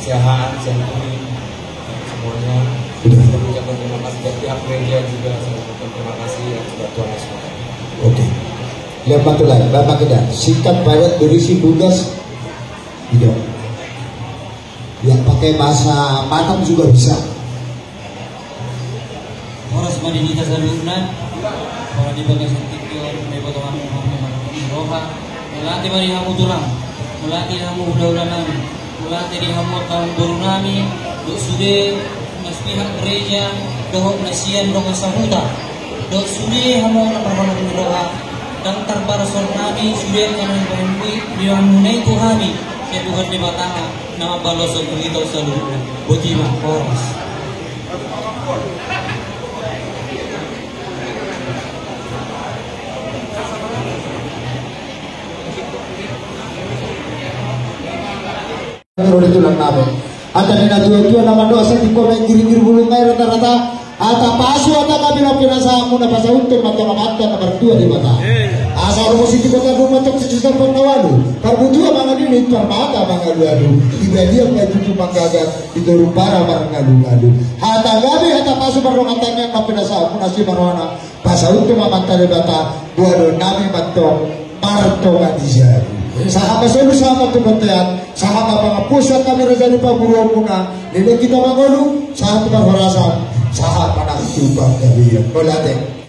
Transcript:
sehat, santuni semuanya. Saya mengucapkan terima kasih dari pihak gereja juga. Saya mengucapkan terima kasih atas bantuan semua. Oke. Lihat batulan, Bapak kita singkat padat berisi tugas tidak. Yang pakai bahasa Batak juga bisa. Oras madinita sa luna, para di bagai santikyon, may potongan roha, mulati mari hamu tulang, mulati hamu udah nami, mulati di hamu tahun baru nami, dok sude mas pihak gereja, dohok nasian dong sahuta, dok sude hamu nampakkan roha, dan tanpa rasul nami sude kanan pemui, diamunai tuhami, ya Tuhan di batanga, nama balosan begitu selalu, bojima oras. Kalau ditulang namin, ata ni natuwa naman doon sa tipo may giringir bulong ngay rata-rata, ata paso ata kami na pinasa mo na pasaunton matamamata na berdua di mata. Asal mo si tipo na bumatok sa Diyos ng pagnawalu, karbutua mga dinit, parmata mga lualu, ibadiyang may tutu manggagat, ito rumpara mga ngalu-ngalu. Ata gabi, ata paso marong atanya na pinasa mo na si Marwana, pasaunton mamanta di mata, buwado namin matong marto nga di siya. Sahama selu sama kementerian, sahama mga pusat kami rezali paburuan muna, nilai kita mangolu, sahama panghorasan, sahama nang tubang gabi. Kolate.